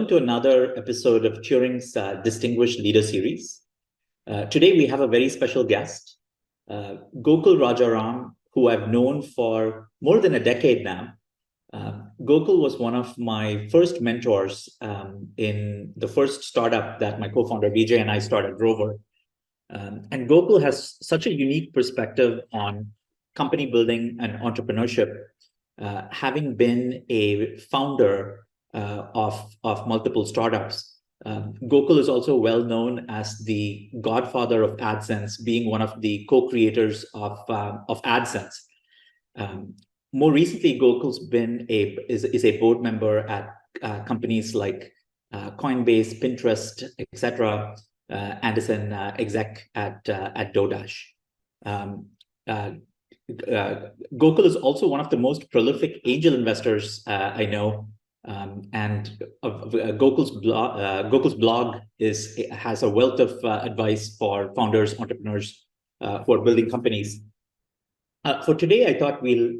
welcome to another episode of Turing's Distinguished Leader Series. Today we have a very special guest, Gokul Rajaram, who I've known for more than a decade now. Gokul was one of my first mentors in the first startup that my co-founder Vijay and I started, Rover. And Gokul has such a unique perspective on company building and entrepreneurship, having been a founder of multiple startups. Gokul is also well known as the godfather of AdSense, being one of the co-creators of AdSense. More recently, Gokul's been is a board member at companies like Coinbase, Pinterest, etc., and is an exec at Doordash. Gokul is also one of the most prolific angel investors I know. Gokul's blog has a wealth of advice for founders, entrepreneurs who are building companies. For today, I thought we'll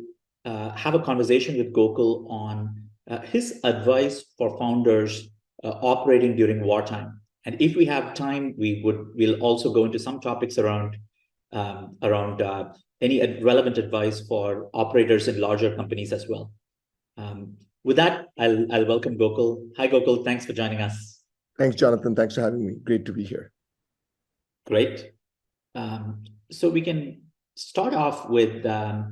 have a conversation with Gokul on his advice for founders operating during wartime. And if we have time, we'll also go into some topics around any relevant advice for operators in larger companies as well. With that, I'll welcome Gokul. Hi, Gokul. Thanks for joining us. Thanks, Jonathan. Thanks for having me. Great to be here. Great. So we can start off with a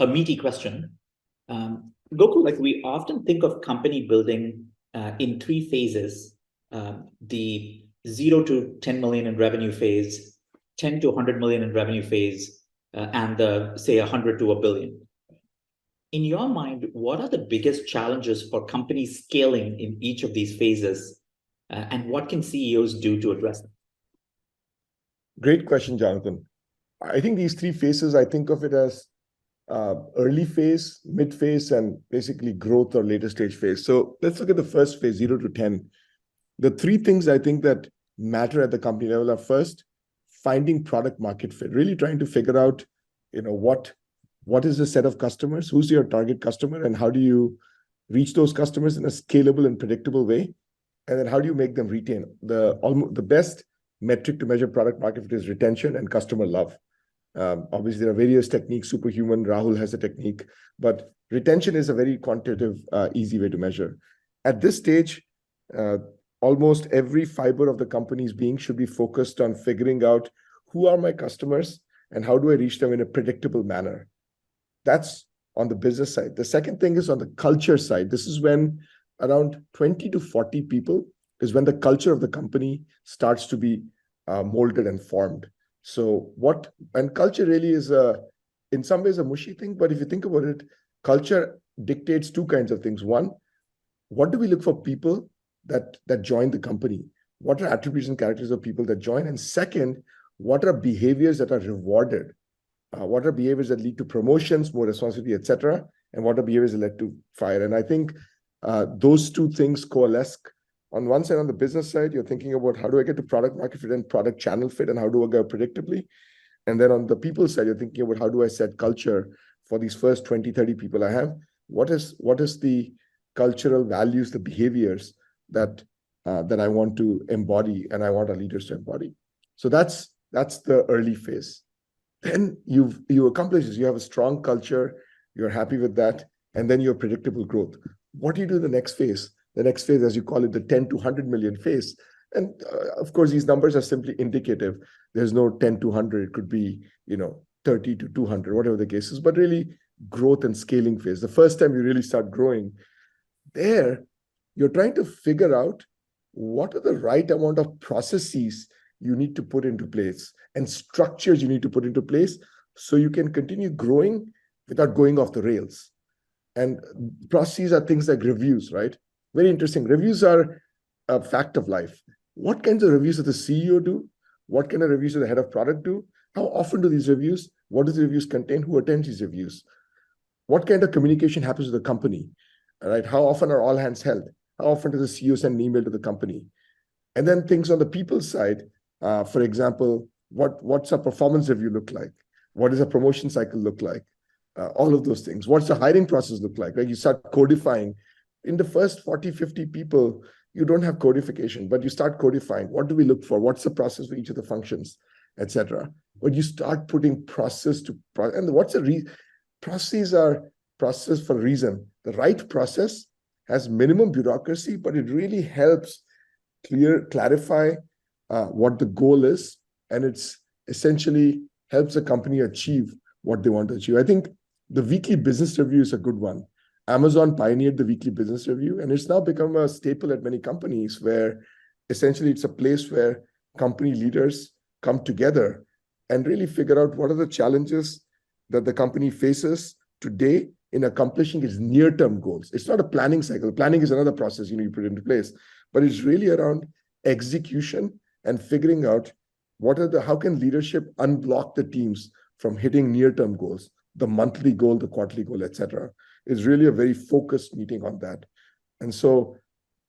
meaty question. Gokul, like we often think of company building in three phases: the 0 to 10 million in revenue phase, 10 to 100 million in revenue phase, and the say 100 to a billion. In your mind, what are the biggest challenges for companies scaling in each of these phases, and what can CEOs do to address them? Great question, Jonathan. I think these three phases, I think of it as early phase, mid phase, and basically growth or later stage phase. So let's look at the first phase, 0 to 10. The three things I think that matter at the company level are: first, finding product market fit, really trying to figure out, what is the set of customers, who's your target customer, and how do you reach those customers in a scalable and predictable way? And then how do you make them retain? The best metric to measure product market fit is retention and customer love. Obviously, there are various techniques. Superhuman, Rahul has a technique, but retention is a very quantitative, easy way to measure. At this stage, almost every fiber of the company's being should be focused on figuring out who are my customers and how do I reach them in a predictable manner. That's on the business side. The second thing is on the culture side. This is when around 20 to 40 people is when the culture of the company starts to be molded and formed. So culture really is in some ways a mushy thing, but if you think about it, culture dictates two kinds of things. One, what do we look for people that join the company? What are attributes and characters of people that join? And second, what are behaviors that are rewarded? What are behaviors that lead to promotions, more responsibility, etc.? And what are behaviors that lead to fire? And I think those two things coalesce. On one side, on the business side, you're thinking about how do I get to product market fit and product channel fit, and how do I go predictably? And then on the people side, you're thinking about how do I set culture for these first 20, 30 people I have? What is the cultural values, the behaviors that I want to embody and I want our leaders to embody? So that's the early phase. Then you accomplish this. You have a strong culture. You're happy with that. And then you have predictable growth. What do you do in the next phase? The next phase, as you call it, the 10 to 100 million phase. And of course, these numbers are simply indicative. There's no 10 to 100. It could be, 30 to 200, whatever the case is. But really, growth and scaling phase. The first time you really start growing, there, you're trying to figure out what are the right amount of processes you need to put into place and structures you need to put into place so you can continue growing without going off the rails. And processes are things like reviews, right? Very interesting. Reviews are a fact of life. What kinds of reviews does the CEO do? What kind of reviews does the head of product do? How often do these reviews? What does the reviews contain? Who attends these reviews? What kind of communication happens with the company? All right. How often are all hands held? How often does the CEO send an email to the company? And then things on the people side. For example, what's a performance review look like? What does a promotion cycle look like? all of those things. What's the hiring process look like? Right? You start codifying. In the first 40, 50 people, you don't have codification, but you start codifying. What do we look for? What's the process for each of the functions, etc. But you start putting process to and what's the processes are process for a reason. The right process has minimum bureaucracy, but it really helps clarify what the goal is, and it's essentially helps the company achieve what they want to achieve. I think the weekly business review is a good one. Amazon pioneered the weekly business review, and it's now become a staple at many companies where essentially it's a place where company leaders come together and really figure out what are the challenges that the company faces today in accomplishing its near-term goals. It's not a planning cycle. Planning is another process you put into place, but it's really around execution and figuring out how can leadership unblock the teams from hitting near-term goals, the monthly goal, the quarterly goal, etc. Is really a very focused meeting on that. And so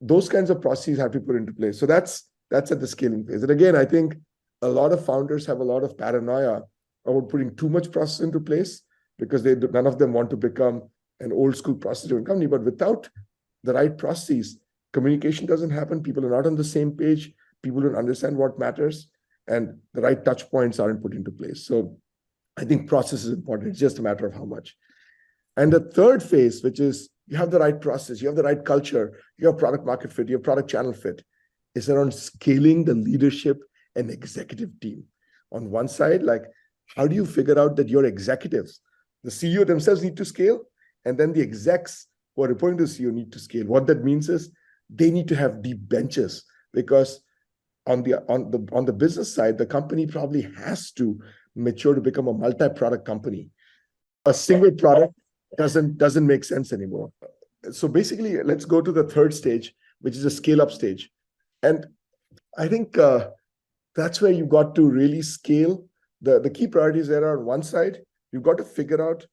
those kinds of processes have to be put into place. So that's at the scaling phase. And again, I think a lot of founders have a lot of paranoia about putting too much process into place because none of them want to become an old school process-driven company. But without the right processes, communication doesn't happen. People are not on the same page. People don't understand what matters, and the right touch points aren't put into place. So I think process is important. It's just a matter of how much. And the third phase, which is you have the right process, you have the right culture, you have product market fit, you have product channel fit, is around scaling the leadership and executive team. On one side, like how do you figure out that your executives, the CEO themselves need to scale, and then the execs who are reporting to the CEO need to scale. What that means is they need to have deep benches, because on the business side, the company probably has to mature to become a multi-product company. A single product doesn't make sense anymore. So basically, let's go to the third stage, which is a scale-up stage. And I think that's where you got to really scale. The key priorities there are on one side, you've got to figure out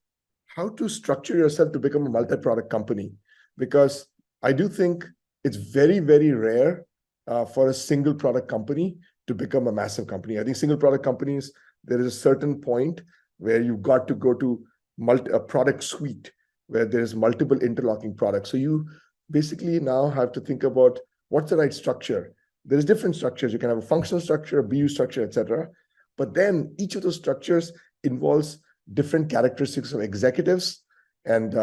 how to structure yourself to become a multi-product company. Because I do think it's very, very rare for a single product company to become a massive company. I think single product companies, there is a certain point where you've got to go to a product suite where there's multiple interlocking products. So you basically now have to think about what's the right structure. There's different structures. You can have a functional structure, a BU structure, etc. But then each of those structures involves different characteristics of executives, and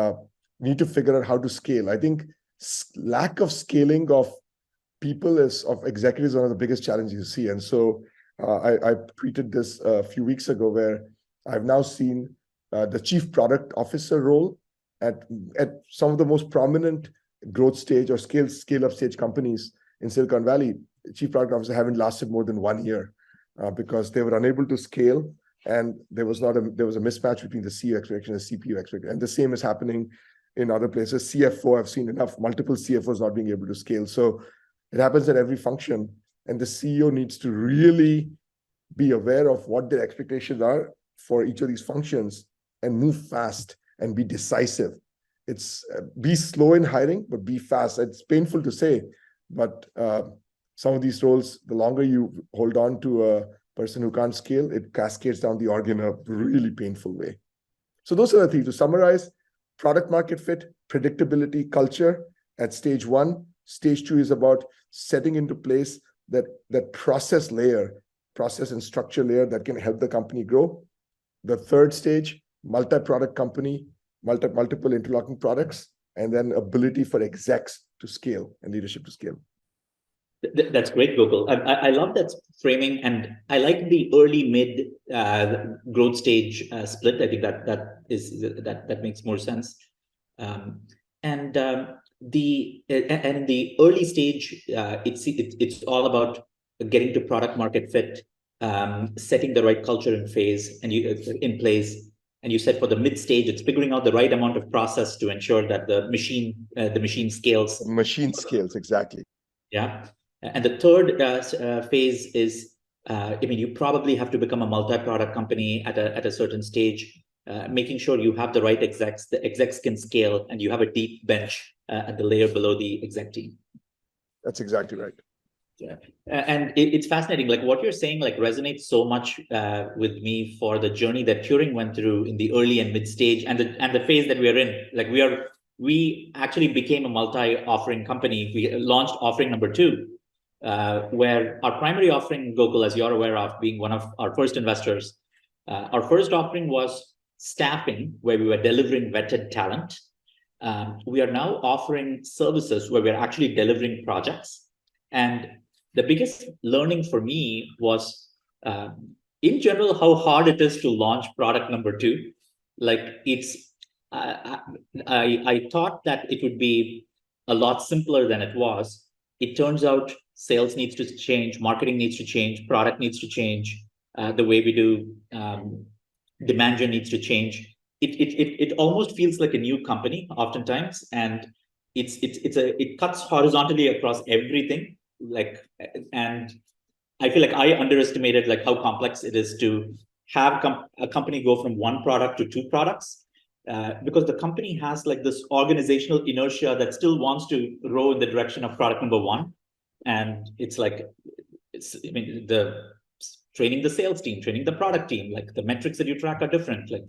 we need to figure out how to scale. I think lack of scaling of people of executives is one of the biggest challenges you see. And so I tweeted this a few weeks ago, where I've now seen the chief product officer role at some of the most prominent growth stage or scale up stage companies in Silicon Valley. Chief product officer haven't lasted more than 1 year because they were unable to scale, and there was a mismatch between the CEO expectation and the CPU expectation. And the same is happening in other places. CFO, I've seen multiple CFOs not being able to scale. So it happens at every function, and the CEO needs to really be aware of what their expectations are for each of these functions and move fast and be decisive. It's be slow in hiring, but be fast. It's painful to say, but some of these roles, the longer you hold on to a person who can't scale, it cascades down the org in a really painful way. So those are the things. To summarize, product market fit, predictability, culture at stage one. Stage two is about setting into place that process and structure layer that can help the company grow. The third stage, multi-product company, multiple interlocking products, and then ability for execs to scale and leadership to scale. That's great, Gokul. I love that framing, and I like the early mid growth stage split. I think that makes more sense. And in the early stage, it's all about getting to product market fit, setting the right culture in place. And you said for the mid stage, it's figuring out the right amount of process to ensure that the machine scales. The machine scales, exactly. Yeah. And the third phase is, you probably have to become a multi-product company at a certain stage, making sure you have the right execs, the execs can scale, and you have a deep bench at the layer below the exec team. That's exactly right. Yeah. And it's fascinating. Like what you're saying, like resonates so much with me for the journey that Turing went through in the early and mid stage, and the phase that we are in. Like we actually became a multi-offering company. We launched offering number 2, where our primary offering, Gokul, as you're aware of, being one of our first investors, our first offering was staffing, where we were delivering vetted talent. We are now offering services where we're actually delivering projects. And the biggest learning for me was, in general, how hard it is to launch product number 2. Like it's, I thought that it would be a lot simpler than it was. It turns out sales needs to change, marketing needs to change, product needs to change, the way we do demand gen needs to change. It almost feels like a new company oftentimes, and it cuts horizontally across everything. Like, and I feel like I underestimated like how complex it is to have a company go from one product to 2 products, because the company has like this organizational inertia that still wants to row in the direction of product number 1, and it's like I mean the training the sales team, training the product team, like the metrics that you track are different, like.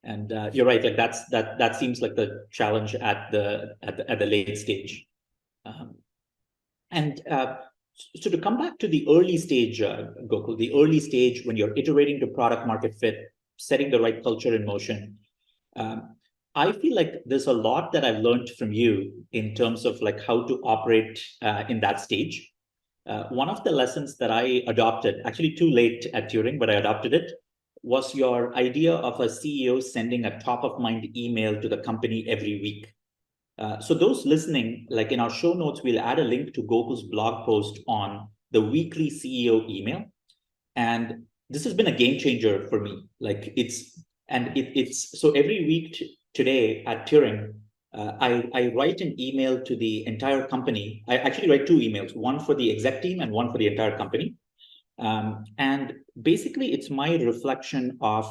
And you're right, like that seems like the challenge at the late stage. Um, and so to come back to the early stage, Gokul, the early stage when you're iterating to product market fit, setting the right culture in motion, um, I feel like there's a lot that I've learned from you in terms of like how to operate in that stage. One of the lessons that I adopted, actually too late at Turing, but I adopted it, was your idea of a CEO sending a top of mind email to the company every week. So those listening, like in our show notes, we'll add a link to Gokul's blog post on the weekly CEO email. And this has been a game changer for me. Like it's so every week today at Turing, I write an email to the entire company. I actually write 2 emails, one for the exec team and one for the entire company. And basically, it's my reflection of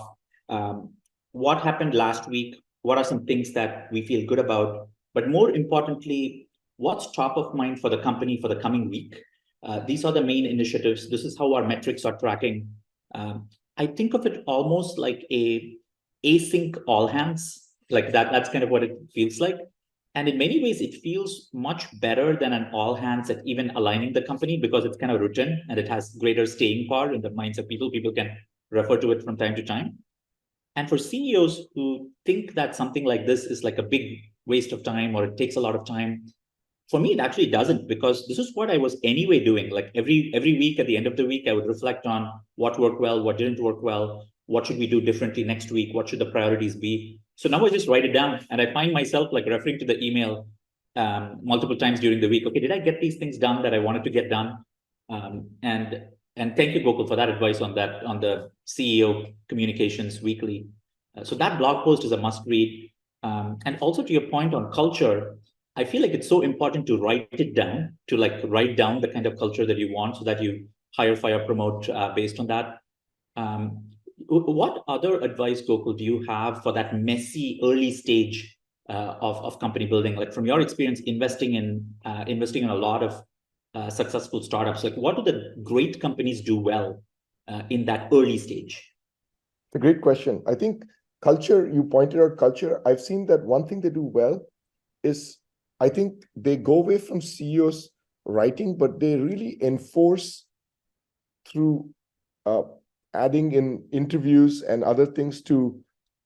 what happened last week, what are some things that we feel good about, but more importantly, what's top of mind for the company for the coming week. These are the main initiatives. This is how our metrics are tracking. I think of it almost like a async all hands, like that. That's kind of what it feels like. And in many ways, it feels much better than an all hands at even aligning the company, because it's kind of written and it has greater staying power in the minds of people. People can refer to it from time to time. And for CEOs who think that something like this is like a big waste of time or it takes a lot of time, for me, it actually doesn't, because this is what I was anyway doing. Like every week at the end of the week, I would reflect on what worked well, what didn't work well, what should we do differently next week, what should the priorities be. So now I just write it down, and I find myself like referring to the email multiple times during the week. Okay, did I get these things done that I wanted to get done? And thank you, Gokul, for that advice on that, on the CEO communications weekly. So that blog post is a must read. And also to your point on culture, I feel like it's so important to write it down, to like write down the kind of culture that you want, so that you hire, fire, promote based on that. What other advice, Gokul, do you have for that messy early stage of company building? Like from your experience investing in a lot of successful startups, like what do the great companies do well in that early stage? It's a great question. I think culture, you pointed out culture. I've seen that one thing they do well is, I think they go away from CEOs writing, but they really enforce through adding in interviews and other things to,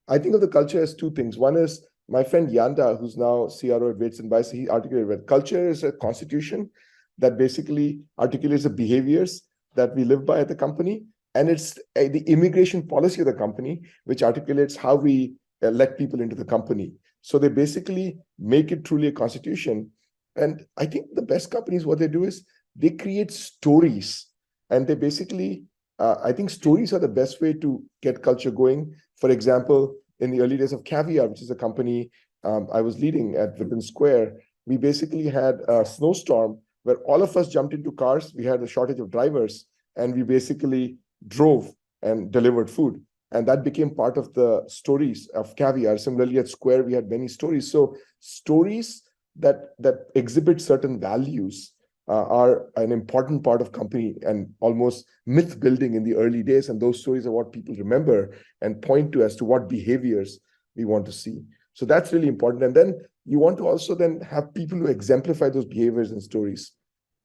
I think of the culture as 2 things. One is my friend Yanda, who's now CRO at Weights and Bias, he articulated that culture is a constitution that basically articulates the behaviors that we live by at the company. And it's the immigration policy of the company, which articulates how we let people into the company. So they basically make it truly a constitution. And I think the best companies, what they do is they create stories. And they basically, I think stories are the best way to get culture going. For example, in the early days of Caviar, which is a company I was leading at Within Square, we basically had a snowstorm where all of us jumped into cars. We had a shortage of drivers, and we basically drove and delivered food. And that became part of the stories of Caviar. Similarly, at Square, we had many stories. So stories that exhibit certain values are an important part of company and almost myth building in the early days. And those stories are what people remember and point to as to what behaviors we want to see. So that's really important. And then you want to also then have people who exemplify those behaviors and stories.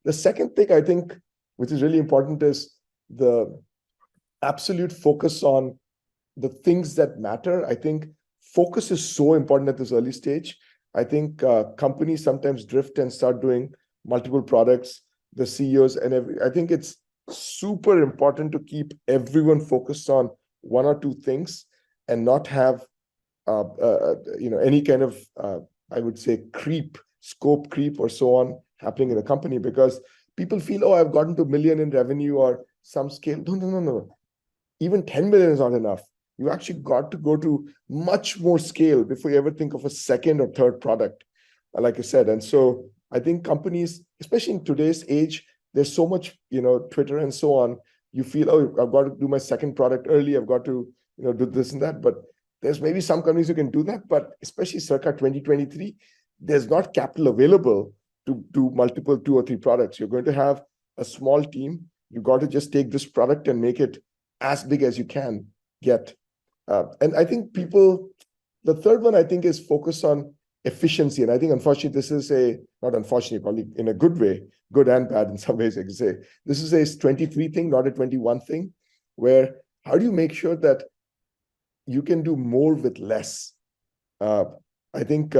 The second thing I think, which is really important, is the absolute focus on the things that matter. I think focus is so important at this early stage. I think companies sometimes drift and start doing multiple products, the CEOs, and I think it's super important to keep everyone focused on one or two things and not have any kind of I would say scope creep or so on happening in the company, because people feel, oh, I've gotten to 1 million in revenue or some scale. No. Even 10 million is not enough. You actually got to go to much more scale before you ever think of a second or third product, like I said. And so I think companies, especially in today's age, there's so much, Twitter and so on. You feel, oh, I've got to do my second product early. I've got to, do this and that. But there's maybe some companies who can do that. But especially circa 2023, there's not capital available to do multiple 2 or 3 products. You're going to have a small team. You got to just take this product and make it as big as you can get. And I think the third one I think is focus on efficiency. And I think unfortunately, this is not unfortunately, probably in a good way, good and bad in some ways, I could say. This is a 23 thing, not a 21 thing, where how do you make sure that you can do more with less? I think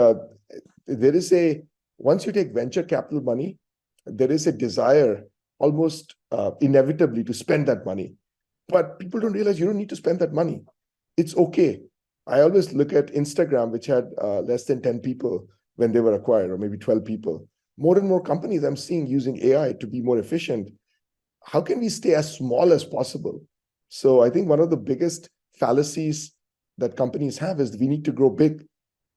once you take venture capital money, there is a desire almost inevitably to spend that money. But people don't realize you don't need to spend that money. It's okay. I always look at Instagram, which had less than 10 people when they were acquired, or maybe 12 people. More and more companies I'm seeing using AI to be more efficient. How can we stay as small as possible? So I think one of the biggest fallacies that companies have is we need to grow big.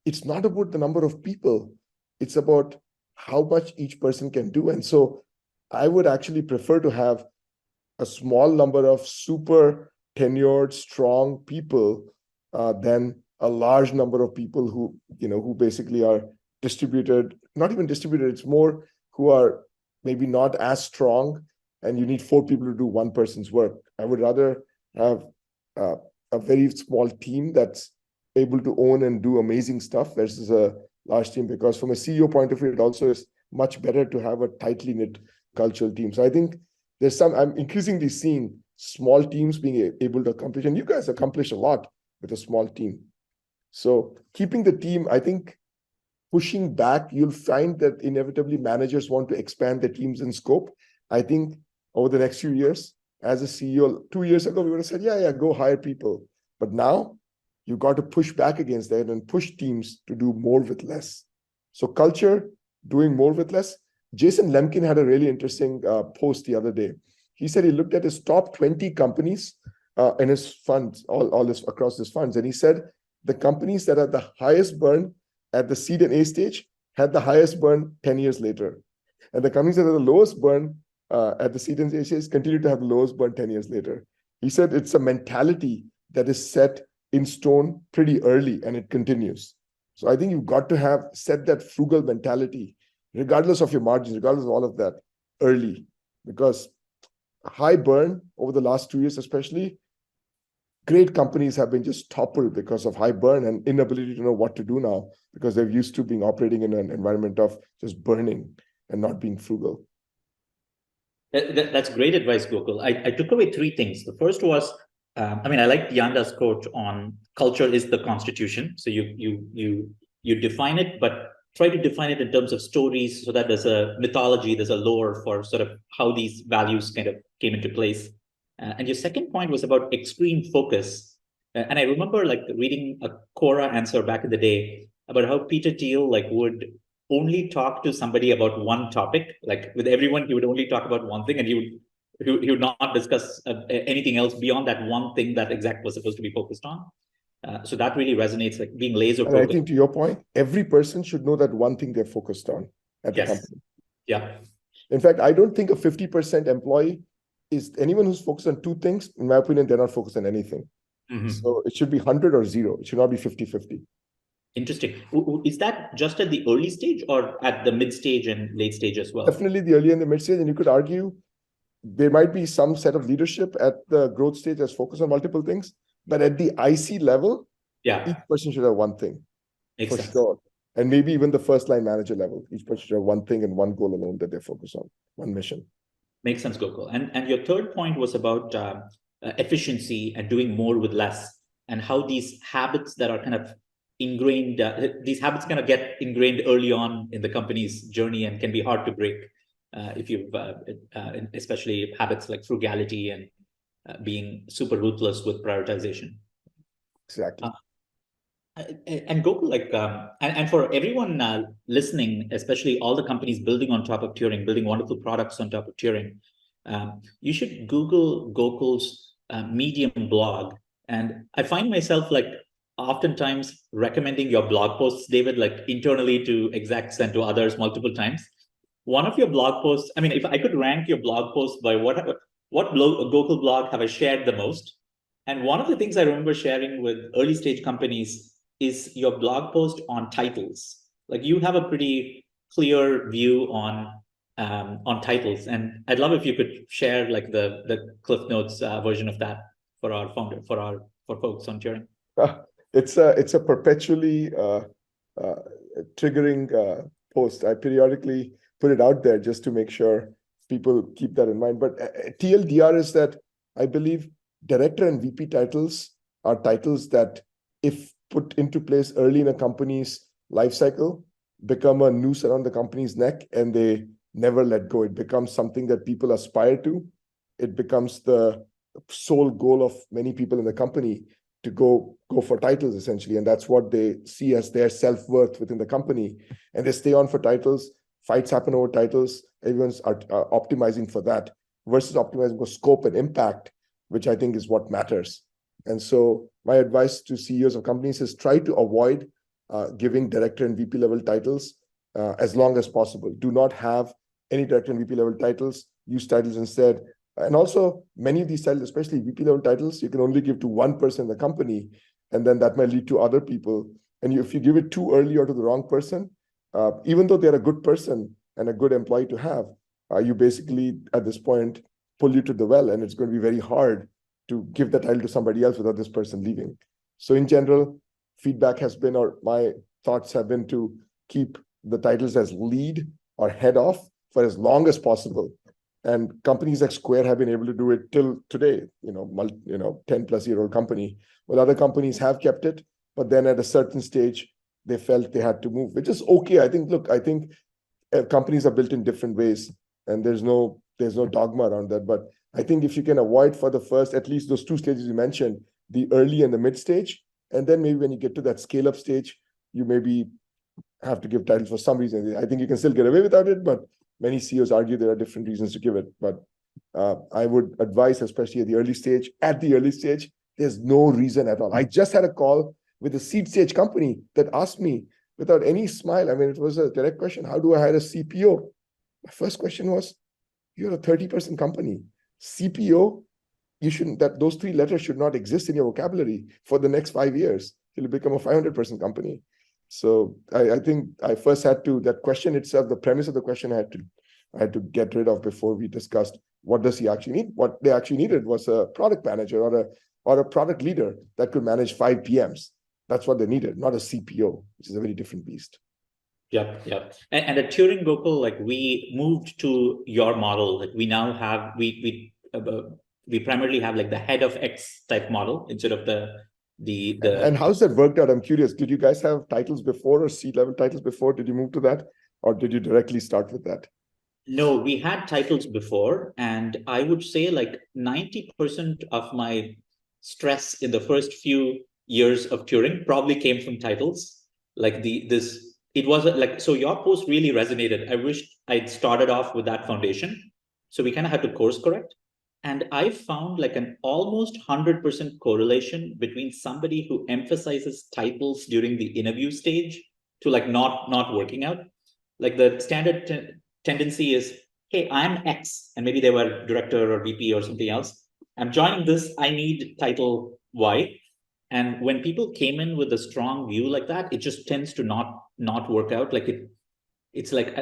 It's not about the number of people. It's about how much each person can do. And so I would actually prefer to have a small number of super tenured, strong people than a large number of people who basically are distributed, not even distributed, it's more who are maybe not as strong, and you need 4 people to do one person's work. I would rather have a very small team that's able to own and do amazing stuff versus a large team, because from a CEO point of view, it also is much better to have a tightly knit cultural team. So I think I'm increasingly seeing small teams being able to accomplish, and you guys accomplish a lot with a small team. So keeping the team, I think pushing back, you'll find that inevitably managers want to expand their teams in scope. I think over the next few years, as a CEO, 2 years ago, we would have said, yeah, go hire people. But now you got to push back against that and push teams to do more with less. So culture, doing more with less. Jason Lemkin had a really interesting post the other day. He said he looked at his top 20 companies in his funds, across his funds. And he said the companies that had the highest burn at the seed and A stage had the highest burn 10 years later. And the companies that had the lowest burn at the seed and A stage continue to have the lowest burn 10 years later. He said it's a mentality that is set in stone pretty early, and it continues. So I think you've got to set that frugal mentality, regardless of your margins, regardless of all of that, early. Because high burn over the last 2 years especially, great companies have been just toppled because of high burn and inability to know what to do now, because they're used to operating in an environment of just burning and not being frugal. That's great advice, Gokul. I took away 3 things. The first was, I like Yanda's quote on culture is the constitution. So you define it, but try to define it in terms of stories, so that there's a mythology, there's a lore for sort of how these values kind of came into place. And your second point was about extreme focus. And I remember reading a Quora answer back in the day about how Peter Thiel would only talk to somebody about one topic. With everyone, he would only talk about one thing, and he would not discuss anything else beyond that one thing that exec was supposed to be focused on. So that really resonates, being laser focused. And I think to your point, every person should know that one thing they're focused on at the company. Yeah. In fact, I don't think a 50% employee is anyone who's focused on 2 things. In my opinion, they're not focused on anything. Mm-hmm. So it should be 100 or 0. It should not be 50-50. Interesting. Is that just at the early stage or at the mid stage and late stage as well? Definitely the early and the mid stage, and you could argue there might be some set of leadership at the growth stage that's focused on multiple things, but at the IC level, each person should have one thing. Makes for sense. sure. And maybe even the first line manager level, each person should have one thing and one goal alone that they focus on, one mission. Makes sense, Gokul. And your third point was about efficiency and doing more with less, and how these habits that are kind of ingrained, these habits kind of get ingrained early on in the company's journey and can be hard to break if you've, especially habits like frugality and being super ruthless with prioritization. Exactly. And Gokul, like, and for everyone listening, especially all the companies building on top of Turing, building wonderful products on top of Turing, you should Google Gokul's Medium blog. And I find myself like oftentimes recommending your blog posts, David, like internally to execs and to others multiple times. One of your blog posts, I mean, if I could rank your blog posts by what Gokul blog have I shared the most? And one of the things I remember sharing with early stage companies is your blog post on titles. Like you have a pretty clear view on titles, and I'd love if you could share like the Cliff Notes version of that for our founder, for folks on Turing. It's a perpetually triggering post. I periodically put it out there just to make sure people keep that in mind. But TLDR is that I believe director and VP titles are titles that, if put into place early in a company's life cycle, become a noose around the company's neck, and they never let go. It becomes something that people aspire to. It becomes the sole goal of many people in the company to go for titles, essentially. And that's what they see as their self-worth within the company. And they stay on for titles. Fights happen over titles. Everyone's optimizing for that versus optimizing for scope and impact, which I think is what matters. And so my advice to CEOs of companies is try to avoid giving director and VP level titles as long as possible. Do not have any director and VP level titles. Use titles instead. And also, many of these titles, especially VP level titles, you can only give to one person in the company, and then that might lead to other people. And if you give it too early or to the wrong person, even though they're a good person and a good employee to have, you basically, at this point, pull you to the well, and it's going to be very hard to give the title to somebody else without this person leaving. So in general, feedback has been, or my thoughts have been, to keep the titles as lead or head off for as long as possible. And companies like Square have been able to do it till today, 10-plus-year-old company. Well, other companies have kept it, but then at a certain stage, they felt they had to move, which is okay. I think companies are built in different ways, and there's no dogma around that. But I think if you can avoid for the first, at least those two stages you mentioned, the early and the mid stage, and then maybe when you get to that scale up stage, you maybe have to give titles for some reason. I think you can still get away without it, but many CEOs argue there are different reasons to give it. But I would advise, especially at the early stage, there's no reason at all. I just had a call with a seed stage company that asked me without any smile. I mean, it was a direct question. How do I hire a CPO? My first question was, you're a 30-person company. CPO, those three letters should not exist in your vocabulary for the next 5 years till you become a 500-person company. So I think I first had to, that question itself, the premise of the question I had to get rid of before we discussed what does he actually need. What they actually needed was a product manager or a product leader that could manage 5 PMs. That's what they needed, not a CPO, which is a very different beast. Yep. And at Turing, Gokul, like we moved to your model. Like we now have, we primarily have like the head of X type model instead of the. And how's that worked out? I'm curious. Did you guys have titles before, or C-level titles before? Did you move to that, or did you directly start with that? No, we had titles before, and I would say like 90% of my stress in the first few years of Turing probably came from titles. Like it wasn't like, so your post really resonated. I wish I'd started off with that foundation. So we kind of had to course correct. And I found like an almost 100% correlation between somebody who emphasizes titles during the interview stage to like not working out. Like the standard tendency is, hey, I'm X, and maybe they were director or VP or something else. I'm joining this, I need title Y. And when people came in with a strong view like that, it just tends to not work out. Like it's like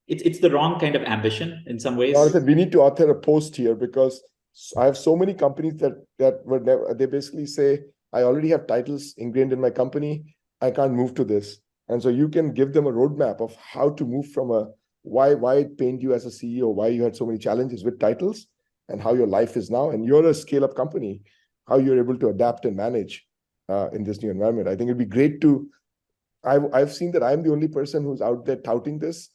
it's the wrong kind of ambition in some ways. Jonathan, we need to author a post here because I have so many companies that were never, they basically say, I already have titles ingrained in my company. I can't move to this. And so you can give them a roadmap of how to move from a why it pained you as a CEO, why you had so many challenges with titles, and how your life is now. And you're a scale-up company, how you're able to adapt and manage in this new environment. I think it'd be great to. I've seen that I'm the only person who's out there touting this.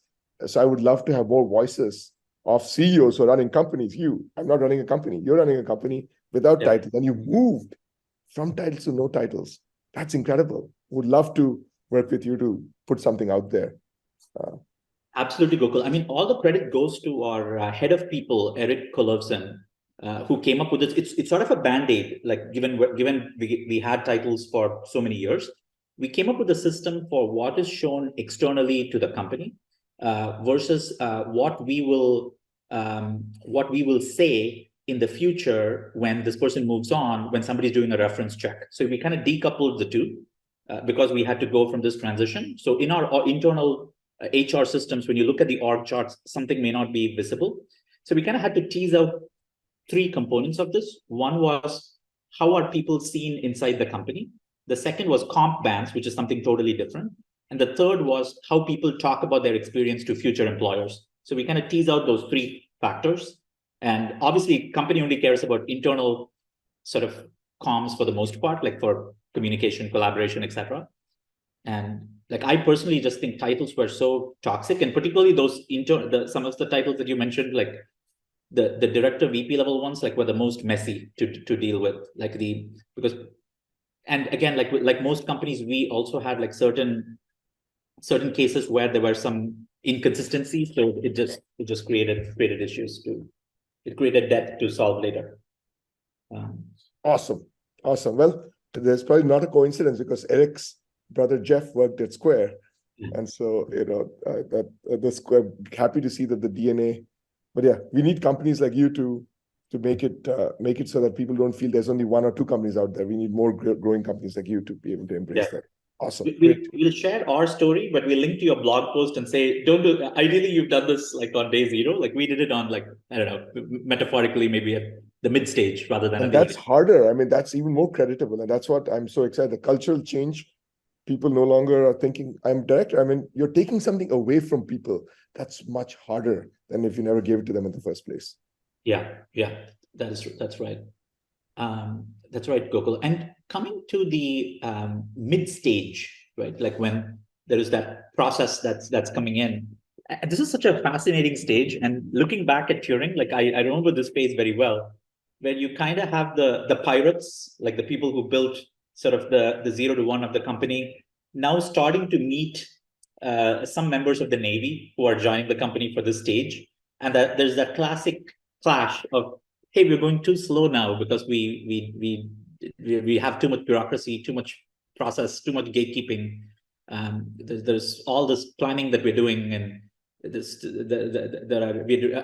So I would love to have more voices of CEOs who are running companies. I'm not running a company. You're running a company without titles, and you moved from titles to no titles. That's incredible. Would love to work with you to put something out there. Absolutely, Gokul. I mean, all the credit goes to our head of people, Eric Kolovson, who came up with this. It's sort of a band-aid. Like given we had titles for so many years, we came up with a system for what is shown externally to the company versus what we will say in the future when this person moves on, when somebody's doing a reference check. So we kind of decoupled the two because we had to go from this transition. So in our internal HR systems, when you look at the org charts, something may not be visible. So we kind of had to tease out three components of this. One was how are people seen inside the company? The second was comp bands, which is something totally different. And the third was how people talk about their experience to future employers. So we kind of tease out those three factors. And obviously, company only cares about internal sort of comms for the most part, like for communication, collaboration, etc. And like I personally just think titles were so toxic, and particularly those some of the titles that you mentioned, like the director VP level ones, like were the most messy to deal with. Like because and again, like most companies, we also had like certain cases where there were some inconsistencies. So it just created issues it created debt to solve later. Awesome. Well, there's probably not a coincidence because Eric's brother Jeff worked at Square. And so, the Square, happy to see that the DNA, but yeah, we need companies like you to make it so that people don't feel there's only one or two companies out there. We need more growing companies like you to be able to embrace that. Awesome. We'll share our story, but we'll link to your blog post and say, don't do, ideally you've done this like on day zero. Like we did it on like, I don't know, metaphorically, maybe at the mid stage rather than. And that's harder. I mean, that's even more creditable. And that's what I'm so excited. The cultural change, people no longer are thinking, I'm director. I mean, you're taking something away from people. That's much harder than if you never gave it to them in the first place. Yeah, that's right. That's right, Gokul. And coming to the mid stage, right? Like when there is that process that's coming in. This is such a fascinating stage. And looking back at Turing, like I remember this phase very well, where you kind of have the pirates, like the people who built sort of the 0 to 1 of the company, now starting to meet some members of the Navy who are joining the company for this stage. And that there's that classic clash of, hey, we're going too slow now because we have too much bureaucracy, too much process, too much gatekeeping. There's all this planning that we're doing, and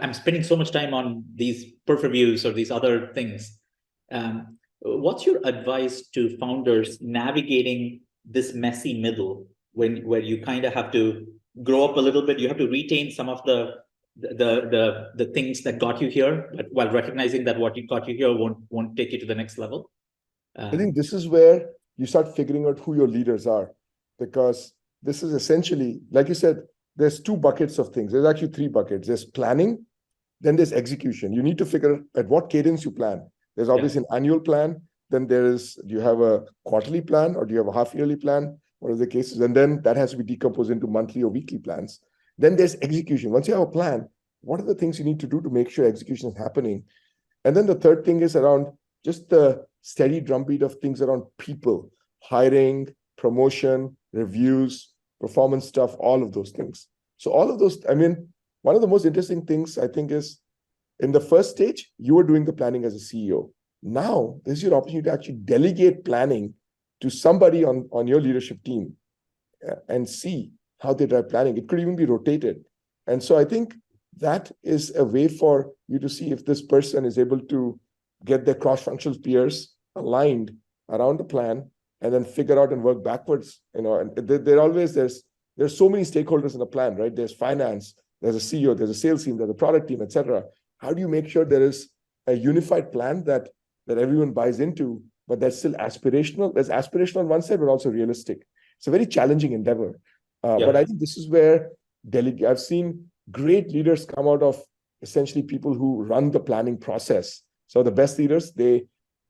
I'm spending so much time on these perf reviews or these other things. What's your advice to founders navigating this messy middle where you kind of have to grow up a little bit? You have to retain some of the things that got you here, but while recognizing that what got you here won't take you to the next level. I think this is where you start figuring out who your leaders are, because this is essentially, like you said, there's two buckets of things. There's actually three buckets. There's planning, then there's execution. You need to figure at what cadence you plan. There's obviously an annual plan. Then do you have a quarterly plan or do you have a half-yearly plan? What are the cases? And then that has to be decomposed into monthly or weekly plans. Then there's execution. Once you have a plan, what are the things you need to do to make sure execution is happening? And then the third thing is around just the steady drumbeat of things around people, hiring, promotion, reviews, performance stuff, all of those things. So all of those, I mean, one of the most interesting things I think is in the first stage, you were doing the planning as a CEO. Now, this is your opportunity to actually delegate planning to somebody on your leadership team and see how they drive planning. It could even be rotated. And so I think that is a way for you to see if this person is able to get their cross-functional peers aligned around the plan and then figure out and work backwards. And there's so many stakeholders in a plan, right? There's finance, there's a CEO, there's a sales team, there's a product team, etc. How do you make sure there is a unified plan that everyone buys into, but that's still aspirational? There's aspirational on one side, but also realistic. It's a very challenging endeavor. But I think this is where I've seen great leaders come out of essentially people who run the planning process. So the best leaders, they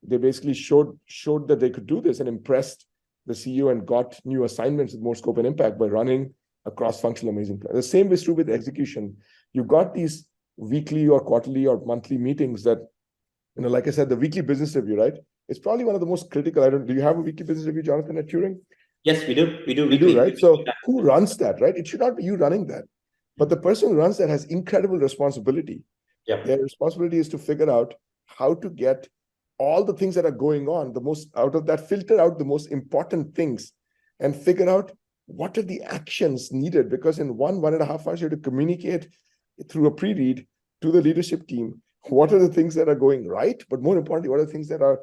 basically showed that they could do this and impressed the CEO and got new assignments with more scope and impact by running a cross-functional amazing plan. The same is true with execution. You've got these weekly or quarterly or monthly meetings that, like I said, the weekly business review, right? It's probably one of the most critical. Do you have a weekly business review, Jonathan, at Turing? Yes, we do. We do. We do, right? So who runs that, right? It should not be you running that. But the person who runs that has incredible responsibility. Yep. Their responsibility is to figure out how to get all the things that are going on, out of that, filter out the most important things and figure out what are the actions needed. Because in 1.5 hours, you have to communicate through a pre-read to the leadership team. What are the things that are going right? But more importantly, what are the things that are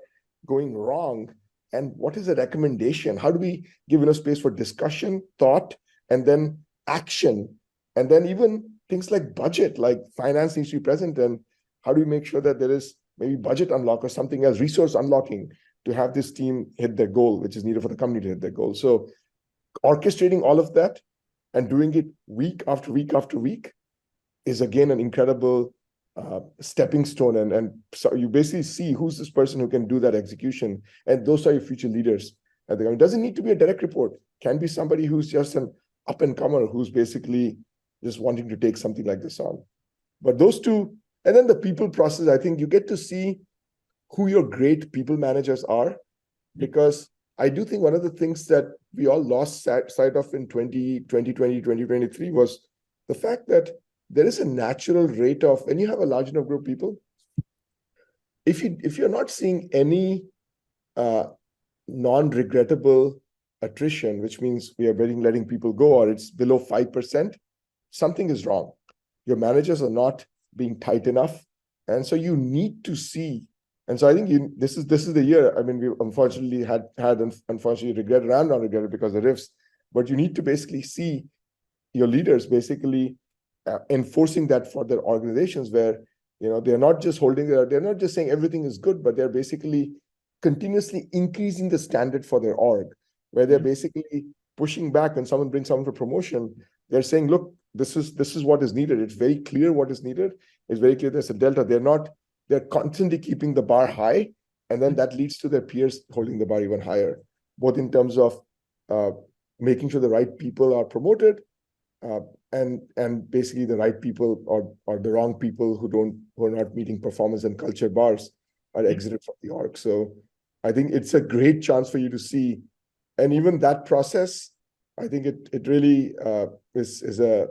going wrong? And what is the recommendation? How do we give enough space for discussion, thought, and then action? And then even things like budget, like finance needs to be present. And how do we make sure that there is maybe budget unlock or something else, resource unlocking to have this team hit their goal, which is needed for the company to hit their goal. So orchestrating all of that and doing it week after week after week is, again, an incredible stepping stone. And so you basically see who's this person who can do that execution. And those are your future leaders. And it doesn't need to be a direct report. Can be somebody who's just an up-and-comer who's basically just wanting to take something like this on. But those two, and then the people process, I think you get to see who your great people managers are, because I do think one of the things that we all lost sight of in 2020, 2023 was the fact that there is a natural rate of, when you have a large enough group of people, if you're not seeing any non-regrettable attrition, which means we are letting people go, or it's below 5%, something is wrong. Your managers are not being tight enough. And so you need to see. And so I think this is the year. I mean, we unfortunately had unfortunately regretted and non-regretted because of the rifts, but you need to basically see your leaders basically enforcing that for their organizations, where they're not just they're not just saying everything is good, but they're basically continuously increasing the standard for their org, where they're basically pushing back when someone brings someone for promotion. They're saying, look, this is what is needed. It's very clear what is needed. It's very clear there's a delta. They're constantly keeping the bar high, and then that leads to their peers holding the bar even higher, both in terms of making sure the right people are promoted, and basically the right people or the wrong people who are not meeting performance and culture bars are exited from the org. So I think it's a great chance for you to see, and even that process, I think it really is a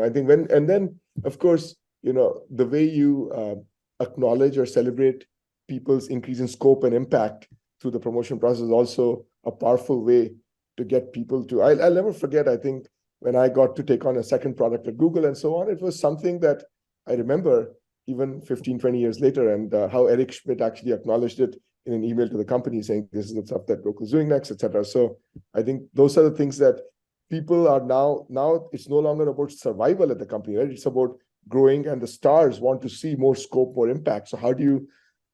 I think and then of course the way you acknowledge or celebrate people's increase in scope and impact through the promotion process is also a powerful way to get people to. I'll never forget, I think, when I got to take on a second product at Google and so on, it was something that I remember even 15, 20 years later, and how Eric Schmidt actually acknowledged it in an email to the company saying, this is the stuff that Gokul's doing next, etc. So I think those are the things that people are now it's no longer about survival at the company, right? It's about growing, and the stars want to see more scope, more impact. So how do you,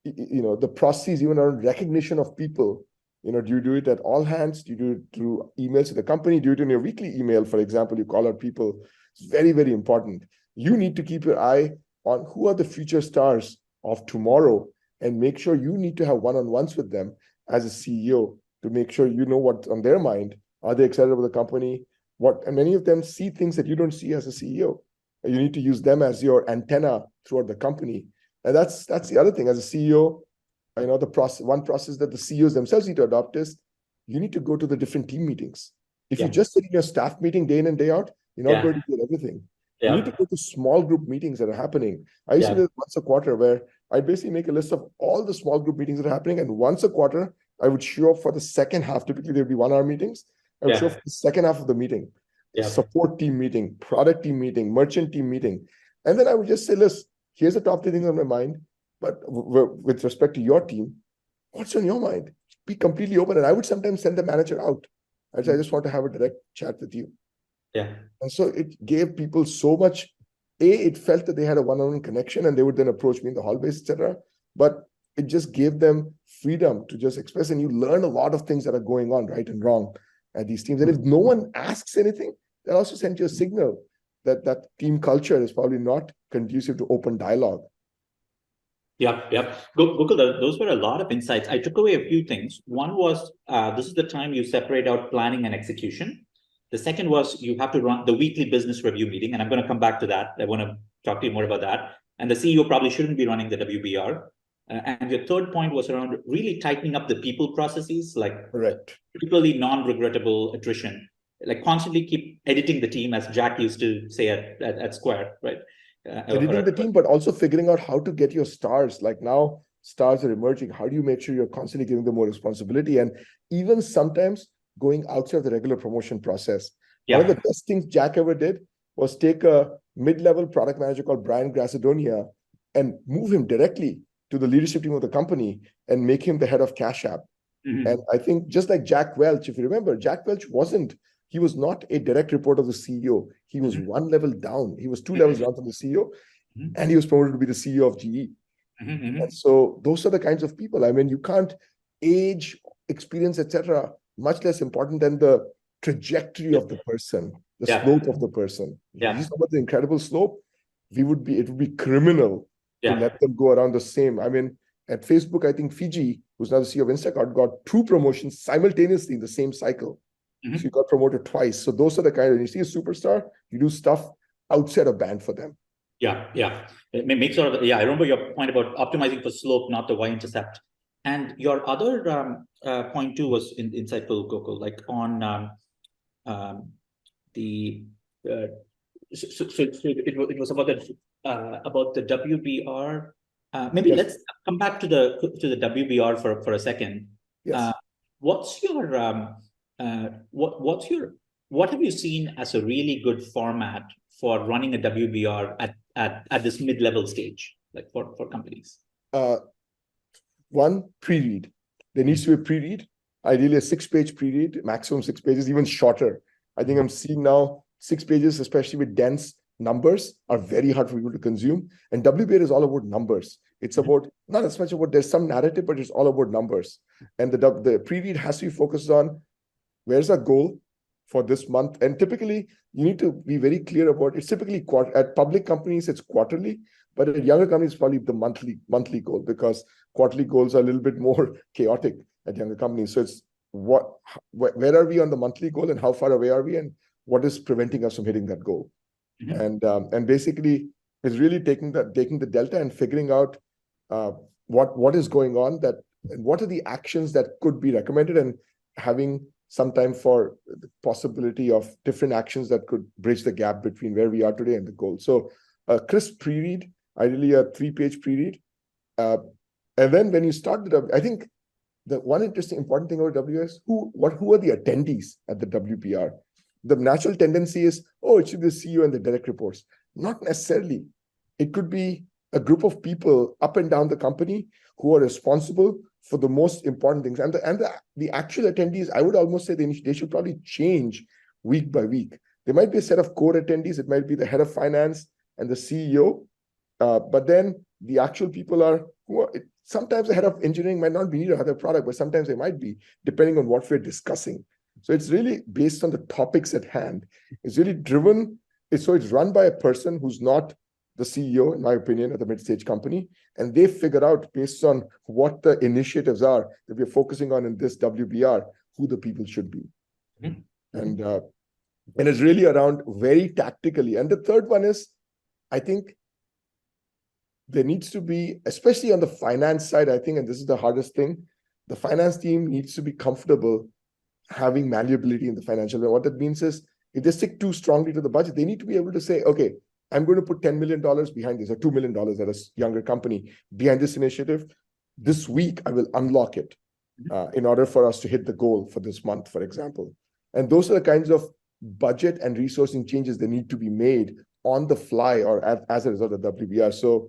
the processes even around recognition of people, do you do it at all hands? Do you do it through emails to the company? Do you do it in your weekly email, for example? You call out people. It's very, very important. You need to keep your eye on who are the future stars of tomorrow, and make sure you need to have one-on-ones with them as a CEO to make sure you know what's on their mind. Are they excited about the company? And many of them see things that you don't see as a CEO. You need to use them as your antenna throughout the company. And that's the other thing. As a CEO, one process that the CEOs themselves need to adopt is you need to go to the different team meetings. If you just sit in your staff meeting day in and day out, you're not going to get everything. You need to go to small group meetings that are happening. I used to do it once a quarter, where I basically make a list of all the small group meetings that are happening. And once a quarter, I would show up for the second half. Typically, there would be 1 hour meetings. I would show up for the second half of the meeting. Support team meeting, product team meeting, merchant team meeting. And then I would just say, listen, here's the top 3 things on my mind. But with respect to your team, what's on your mind? be completely open. And I would sometimes send the manager out. I'd say, I just want to have a direct chat with you. Yeah. And so it gave people so much, it felt that they had a one-on-one connection and they would then approach me in the hallways, etc. But it just gave them freedom to just express, and you learn a lot of things that are going on, right and wrong at these teams. And if no one asks anything, they'll also send you a signal that that team culture is probably not conducive to open dialogue. Yeah, yeah. Gokul, those were a lot of insights. I took away a few things. One was this is the time you separate out planning and execution. The second was you have to run the weekly business review meeting, and I'm going to come back to that. I want to talk to you more about that. And the CEO probably shouldn't be running the WBR. And your third point was around really tightening up the people processes, like Correct. particularly non-regrettable attrition, like constantly keep editing the team, as Jack used to say at Square, right? Editing the team, but also figuring out how to get your stars. Like now, stars are emerging. How do you make sure you're constantly giving them more responsibility? And even sometimes going outside of the regular promotion process. Yeah. One of the best things Jack ever did was take a mid-level product manager called Brian Grassadonia and move him directly to the leadership team of the company and make him the head of Cash App. Mm-hmm. And I think just like Jack Welch, if you remember, Jack Welch he was not a direct report of the CEO. He was one level down. He was two levels down from the CEO, and he was promoted to be the CEO of GE. And so those are the kinds of people. I mean, you can't age, experience, etc. much less important than the trajectory of the person, the slope of the person. Yeah. You talk about the incredible slope, it would be criminal to let them go around the same. I mean, at Facebook, I think Fiji, who's now the CEO of Instacart, got 2 promotions simultaneously in the same cycle. So you got promoted twice. So those are the kind of, you see a superstar, you do stuff outside of band for them. Yeah. It makes sort of, I remember your point about optimizing for slope, not the y-intercept. And your other point too was insightful, Gokul, like on the, so it was about the WBR. Maybe let's come back to the WBR for a second. Yes. What's your what have you seen as a really good format for running a WBR at this mid-level stage, like for companies? One, pre-read. There needs to be a pre-read, ideally a 6-page pre-read, maximum 6 pages, even shorter. I think I'm seeing now 6 pages, especially with dense numbers, are very hard for people to consume. And WBR is all about numbers. It's about, not as much about, there's some narrative, but it's all about numbers. And the pre-read has to be focused on where's our goal for this month. And typically, you need to be very clear about, it's typically at public companies, it's quarterly, but at younger companies, it's probably the monthly goal, because quarterly goals are a little bit more chaotic at younger companies. So it's where are we on the monthly goal and how far away are we and what is preventing us from hitting that goal? And basically, it's really taking the delta and figuring out what is going on, and what are the actions that could be recommended, and having some time for the possibility of different actions that could bridge the gap between where we are today and the goal. So a crisp pre-read, ideally a 3-page pre-read. And then when you start I think the one important thing about WS, who are the attendees at the WBR? The natural tendency is, it should be the CEO and the direct reports. Not necessarily. It could be a group of people up and down the company who are responsible for the most important things. And the actual attendees, I would almost say they should probably change week by week. There might be a set of core attendees. It might be the head of finance and the CEO. But then the actual people sometimes the head of engineering might not be needed to have their product, but sometimes they might be, depending on what we're discussing. So it's really based on the topics at hand. It's really driven. It's run by a person who's not the CEO, in my opinion, at the mid-stage company, and they figure out, based on what the initiatives are that we're focusing on in this WBR, who the people should be. And it's really around very tactically. And the third one is, I think there needs to be, especially on the finance side, I think, and this is the hardest thing, the finance team needs to be comfortable having malleability in the financial. And what that means is, if they stick too strongly to the budget, they need to be able to say, okay, I'm going to put $10 million behind this, or $2 million at a younger company behind this initiative. This week, I will unlock it in order for us to hit the goal for this month, for example. And those are the kinds of budget and resourcing changes that need to be made on the fly or as a result of WBR. So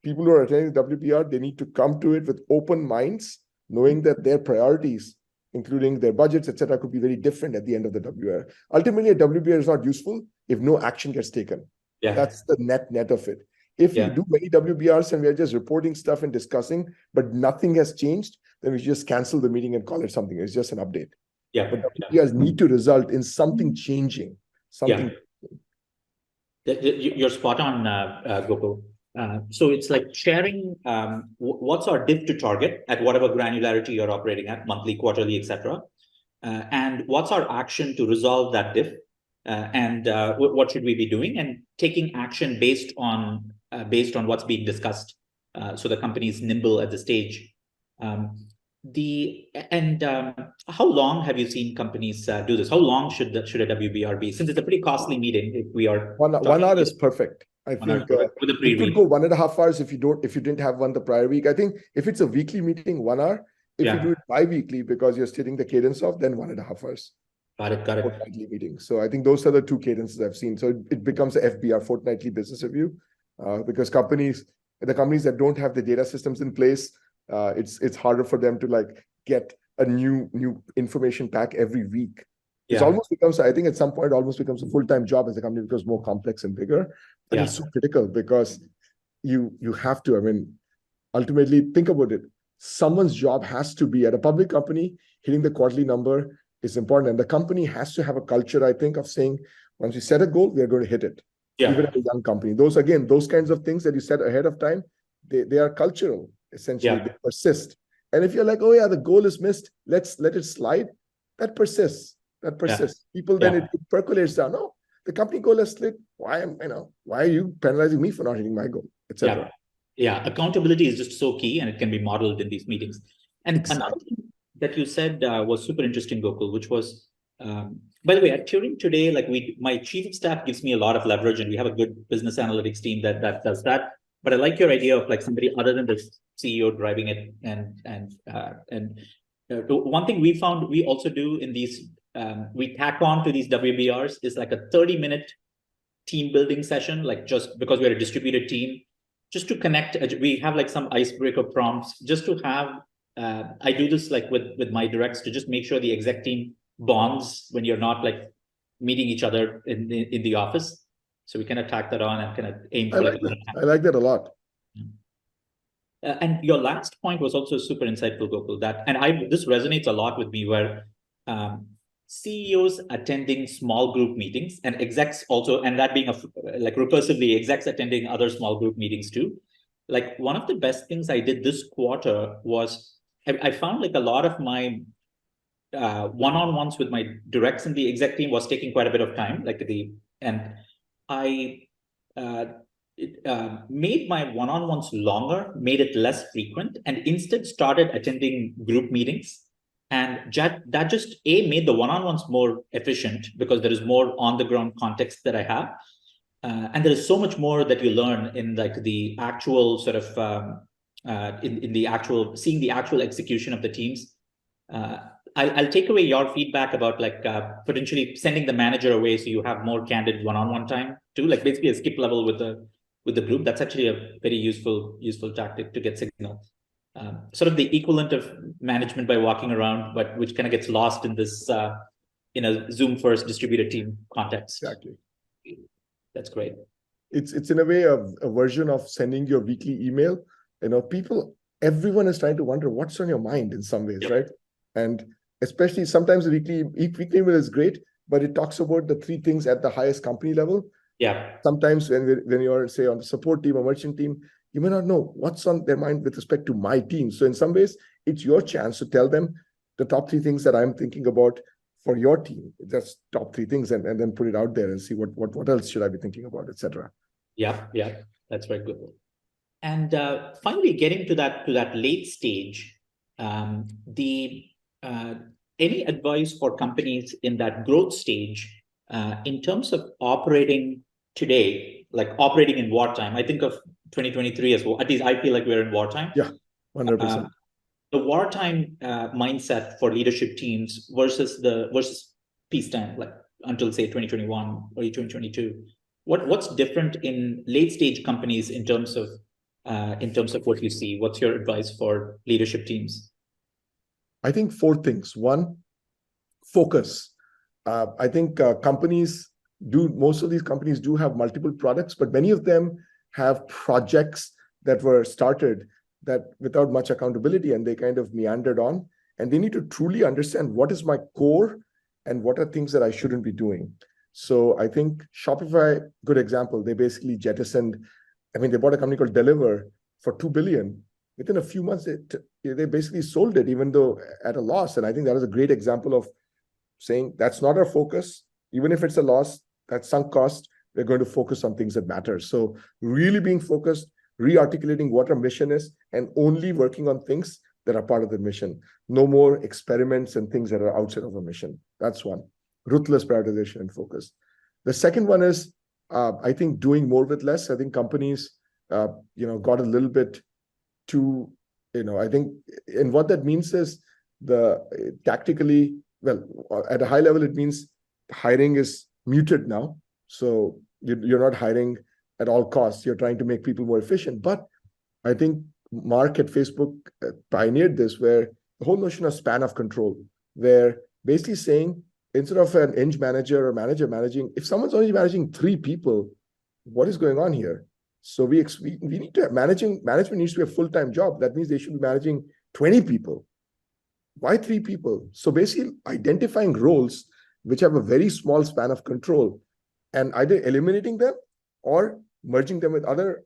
people who are attending WBR, they need to come to it with open minds, knowing that their priorities, including their budgets, etc., could be very different at the end of the WBR. Ultimately, a WBR is not useful if no action gets taken. Yeah. That's the net of it. If we do many WBRs and we are just reporting stuff and discussing, but nothing has changed, then we just cancel the meeting and call it something. It's just an update. Yeah. But WBRs need to result in something changing. Something. Yeah. You're spot on, Gokul. So it's like sharing what's our diff to target at whatever granularity you're operating at, monthly, quarterly, etc. And what's our action to resolve that diff, and what should we be doing, and taking action based on what's being discussed, so the company is nimble at the stage. How long have you seen companies do this? How long should a WBR be? Since it's a pretty costly meeting, if we are 1 hour is perfect. I think with a it could go 1.5 hours if you didn't have one the prior week. I think if it's a weekly meeting, 1 hour. If you do it bi-weekly because you're stating the cadence of, then 1.5 hours. Got it. Fortnightly meeting. So I think those are the two cadences I've seen. So it becomes a FBR, fortnightly business review, because the companies that don't have the data systems in place, it's harder for them to like get a new information pack every week. It almost becomes, I think at some point, almost becomes a full-time job as the company becomes more complex and bigger. But it's so critical because you have to, I mean, ultimately think about it. Someone's job has to be at a public company, hitting the quarterly number is important. And the company has to have a culture, I think, of saying, once we set a goal, we are going to hit it. Even at a young company. Those kinds of things that you set ahead of time, they are cultural, essentially. They persist. And if you're like, oh yeah, the goal is missed, let it slide, that persists. People then it percolates down. No, the company goal has slid. Why are you penalizing me for not hitting my goal, etc. Yeah, accountability is just so key, and it can be modeled in these meetings. And another thing that you said was super interesting, Gokul, which was, by the way, at Turing today, like my chief of staff gives me a lot of leverage, and we have a good business analytics team that does that. But I like your idea of like somebody other than the CEO driving it. And one thing we found we also do in these, we tack on to these WBRs is like a 30-minute team building session, like just because we're a distributed team, just to connect. We have like some icebreaker prompts just to have. I do this like with my directs to just make sure the exec team bonds when you're not like meeting each other in the office. So we kind of tack that on and kind of aim for I like that a lot. And your last point was also super insightful, Gokul. This resonates a lot with me, where CEOs attending small group meetings and execs also, and that being like recursively execs attending other small group meetings too. Like one of the best things I did this quarter was I found like a lot of my one-on-ones with my directs in the exec team was taking quite a bit of time. I made my one-on-ones longer, made it less frequent, and instead started attending group meetings. And that just made the one-on-ones more efficient because there is more on-the-ground context that I have. And there is so much more that you learn in like the actual sort of in the actual seeing the actual execution of the teams. I'll take away your feedback about like potentially sending the manager away so you have more candid one-on-one time too, like basically a skip level with the group. That's actually a very useful tactic to get signal. Sort of the equivalent of management by walking around, but which kind of gets lost in this in a Zoom first distributed team context. Exactly. That's great. It's in a way a version of sending your weekly email. Everyone is trying to wonder what's on your mind in some ways, right? And especially sometimes the weekly email is great, but it talks about the 3 things at the highest company level. Sometimes when you're, say, on the support team or merchant team, you may not know what's on their mind with respect to my team. So in some ways, it's your chance to tell them the top 3 things that I'm thinking about for your team. That's top 3 things, and then put it out there and see what else should I be thinking about, etc. Yeah, that's very good. And finally, getting to that late stage, any advice for companies in that growth stage in terms of operating today, like operating in wartime? I think of 2023 as well. At least I feel like we're in wartime. Yeah, 100%. The wartime mindset for leadership teams versus peacetime, like until say 2021 or 2022. What's different in late stage companies in terms of what you see? What's your advice for leadership teams? I think four things. One, focus. I think most of these companies do have multiple products, but many of them have projects that were started that without much accountability, and they kind of meandered on. And they need to truly understand what is my core and what are things that I shouldn't be doing. So I think Shopify, good example, they basically jettisoned, they bought a company called Deliver for 2 billion. Within a few months, they basically sold it, even though at a loss. And I think that is a great example of saying that's not our focus. Even if it's a loss, that's sunk cost, we're going to focus on things that matter. So really being focused, re-articulating what our mission is, and only working on things that are part of the mission. No more experiments and things that are outside of a mission. That's one. Ruthless prioritization and focus. The second one is, I think, doing more with less. I think companies, got a little bit too, I think, and what that means is tactically, well, at a high level, it means hiring is muted now. So you're not hiring at all costs. You're trying to make people more efficient. But I think Mark at Facebook pioneered this, where the whole notion of span of control, where basically saying, instead of an eng manager or manager managing, if someone's only managing 3 people, what is going on here? So we need to have management needs to be a full-time job. That means they should be managing 20 people. Why 3 people? So basically identifying roles which have a very small span of control and either eliminating them or merging them with other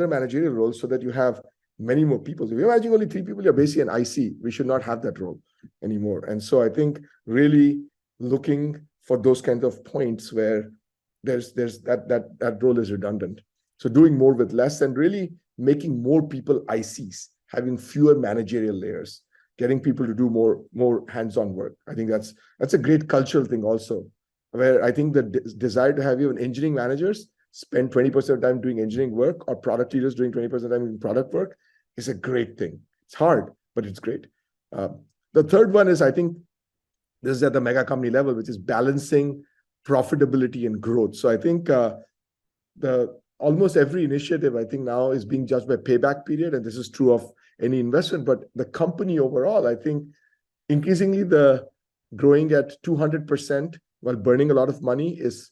managerial roles so that you have many more people. If you're managing only 3 people, you're basically an IC. We should not have that role anymore. And so I think really looking for those kinds of points where there's that role is redundant. So doing more with less and really making more people ICs, having fewer managerial layers, getting people to do more hands-on work. I think that's a great cultural thing also, where I think the desire to have even engineering managers spend 20% of time doing engineering work, or product leaders doing 20% of time doing product work, is a great thing. It's hard, but it's great. The third one is, I think, this is at the mega company level, which is balancing profitability and growth. So I think almost every initiative, I think, now is being judged by payback period, and this is true of any investment. But the company overall, I think, increasingly the growing at 200% while burning a lot of money is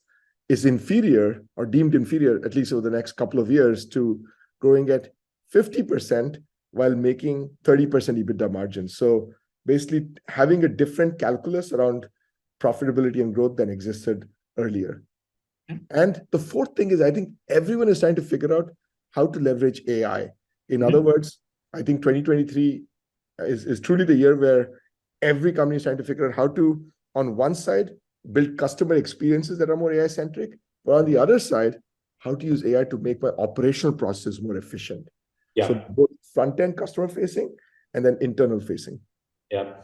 inferior, or deemed inferior, at least over the next couple of years, to growing at 50% while making 30% EBITDA margins. So basically having a different calculus around profitability and growth than existed earlier. And the fourth thing is, I think everyone is trying to figure out how to leverage AI. In other words, I think 2023 is truly the year where every company is trying to figure out how to, on one side, build customer experiences that are more AI-centric, but on the other side, how to use AI to make my operational process more efficient. Yeah. So both front-end customer-facing and then internal-facing. Yeah,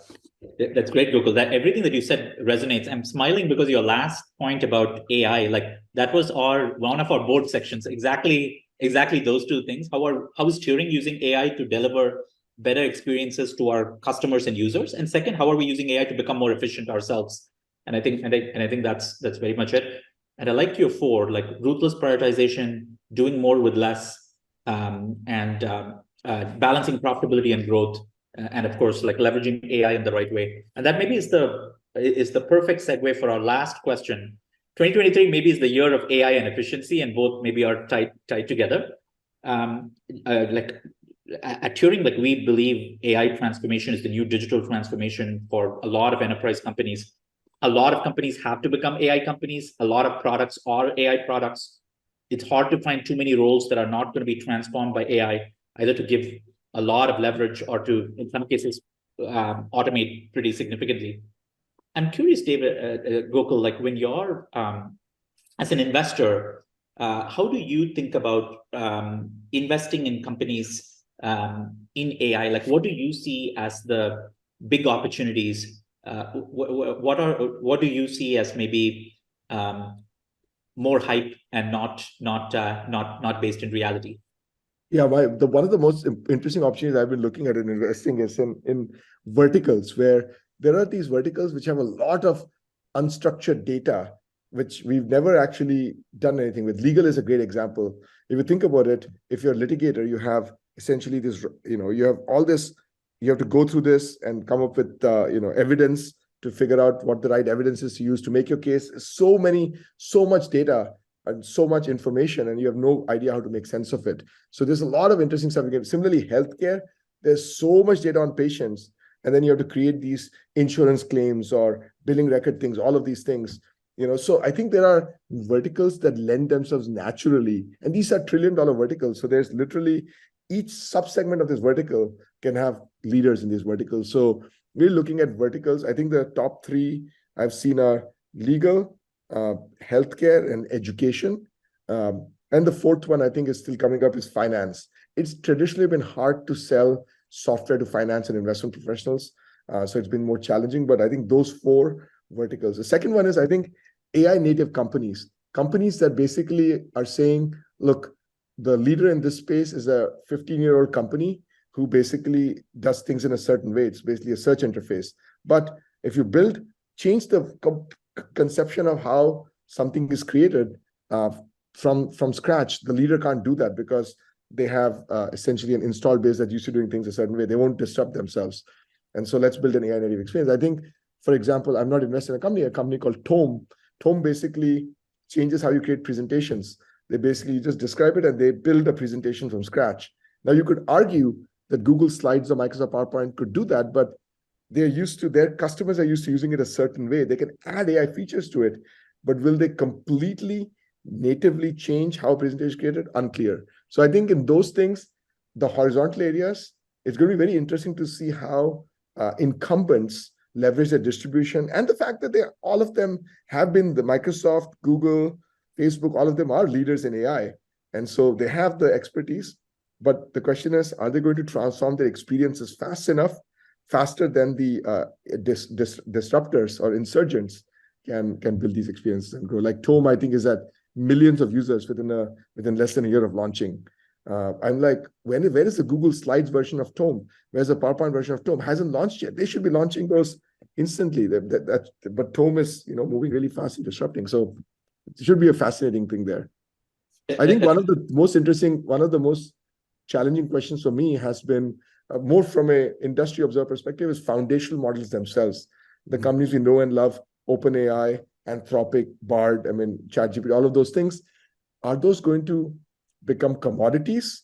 that's great, Gokul. That everything that you said resonates. I'm smiling because your last point about AI, like that was one of our board sections. Exactly those two things. How is Turing using AI to deliver better experiences to our customers and users? And second, how are we using AI to become more efficient ourselves? And I think that's very much it. And I like your 4, like ruthless prioritization, doing more with less, and balancing profitability and growth. And of course, like leveraging AI in the right way. And that maybe is the perfect segue for our last question. 2023 maybe is the year of AI and efficiency, and both maybe are tied together. Like at Turing, like we believe AI transformation is the new digital transformation for a lot of enterprise companies. A lot of companies have to become AI companies. A lot of products are AI products. It's hard to find too many roles that are not going to be transformed by AI, either to give a lot of leverage or to, in some cases, automate pretty significantly. I'm curious, David, Gokul, like when you're, as an investor, how do you think about investing in companies in AI? Like, what do you see as the big opportunities? What do you see as maybe more hype and not based in reality? Yeah, one of the most interesting opportunities I've been looking at in investing is in verticals, where there are these verticals which have a lot of unstructured data, which we've never actually done anything with. Legal is a great example. If you think about it, if you're a litigator, you have essentially this, you have all this you have to go through this and come up with evidence to figure out what the right evidence is to use to make your case. So much data and so much information, and you have no idea how to make sense of it. So there's a lot of interesting stuff. Similarly, healthcare, there's so much data on patients, and then you have to create these insurance claims or billing record things, all of these things. So I think there are verticals that lend themselves naturally, and these are trillion-dollar verticals. So there's literally each subsegment of this vertical can have leaders in these verticals. So we're looking at verticals. I think the top three I've seen are legal, healthcare, and education. And the fourth one I think is still coming up is finance. It's traditionally been hard to sell software to finance and investment professionals. So it's been more challenging, but I think those four verticals. The second one is, I think, AI native companies that basically are saying, look, the leader in this space is a 15-year-old company who basically does things in a certain way. It's basically a search interface. But if you change the conception of how something is created from scratch, the leader can't do that because they have essentially an installed base that's used to doing things a certain way. They won't disrupt themselves. And so let's build an AI native experience. I think, for example, I'm not invested in a company called Tome. Tome basically changes how you create presentations. They basically just describe it and they build a presentation from scratch. Now, you could argue that Google Slides or Microsoft PowerPoint could do that, but their customers are used to using it a certain way. They can add AI features to it, but will they completely natively change how a presentation is created? Unclear. So I think in those things, the horizontal areas, it's going to be very interesting to see how incumbents leverage their distribution, and the fact that all of them have been, the Microsoft, Google, Facebook, all of them are leaders in AI. And so they have the expertise. But the question is, are they going to transform their experiences faster than the disruptors or insurgents can build these experiences and grow? Like Tome, I think, is at millions of users within less than a year of launching. I'm like, where is the Google Slides version of Tome? Where's the PowerPoint version of Tome? Hasn't launched yet. They should be launching those instantly. But Tome is moving really fast and disrupting. So it should be a fascinating thing there. I think one of the most challenging questions for me has been more from an industry observer perspective is foundational models themselves. The companies we know and love, OpenAI, Anthropic, Bard, ChatGPT, all of those things, are those going to become commodities,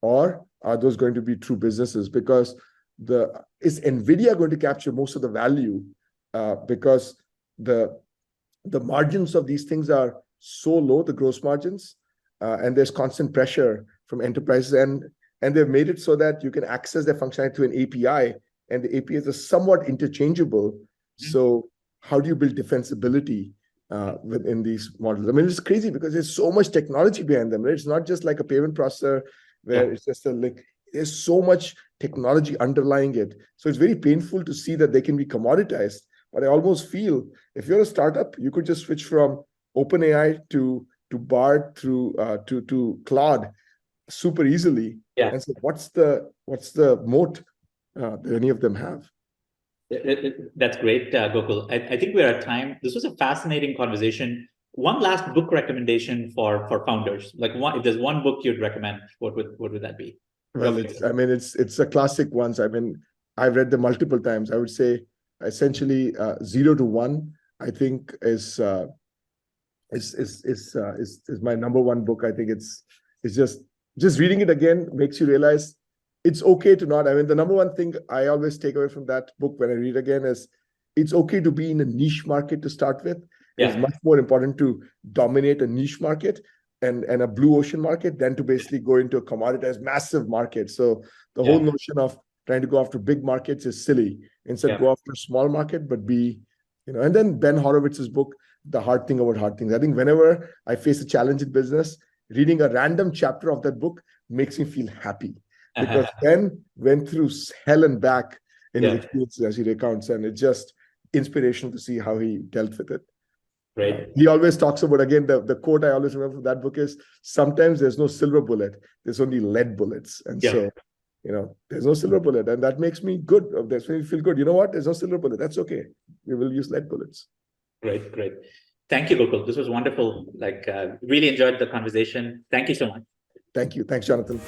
or are those going to be true businesses? Because is NVIDIA going to capture most of the value because the margins of these things are so low, the gross margins, and there's constant pressure from enterprises, and they've made it so that you can access their functionality through an API, and the APIs are somewhat interchangeable. So how do you build defensibility within these models? It's crazy because there's so much technology behind them, right? It's not just like a payment processor where it's just there's so much technology underlying it. So it's very painful to see that they can be commoditized. But I almost feel if you're a startup, you could just switch from OpenAI to Bard to Claude super easily. Yeah. And so what's the moat that any of them have? That's great, Gokul. I think we're at time. This was a fascinating conversation. One last book recommendation for founders. If there's one book you'd recommend, what would that be? Well, it's a classic ones. I've read them multiple times. I would say essentially 0 to 1, I think is my number one book. I think it's just reading it again makes you realize it's okay to not. The number one thing I always take away from that book when I read again is it's okay to be in a niche market to start with. Yeah. It's much more important to dominate a niche market and a blue ocean market than to basically go into a commoditized massive market. So the whole notion of trying to go after big markets is silly. Instead, go after a small market, but and then Ben Horowitz's book, The Hard Thing About Hard Things. I think whenever I face a challenge in business, reading a random chapter of that book makes me feel happy. Because Ben went through hell and back in his experiences as he recounts, and it's just inspirational to see how he dealt with it. Right. He always talks about, again, the quote I always remember from that book is, sometimes there's no silver bullet, there's only lead bullets. And so, there's no silver bullet, and that makes me good. That's when you feel good. You know what? There's no silver bullet. That's okay. We will use lead bullets. Great. Thank you, Gokul. This was wonderful. Really enjoyed the conversation. Thank you so much. Thank you. Thanks, Jonathan.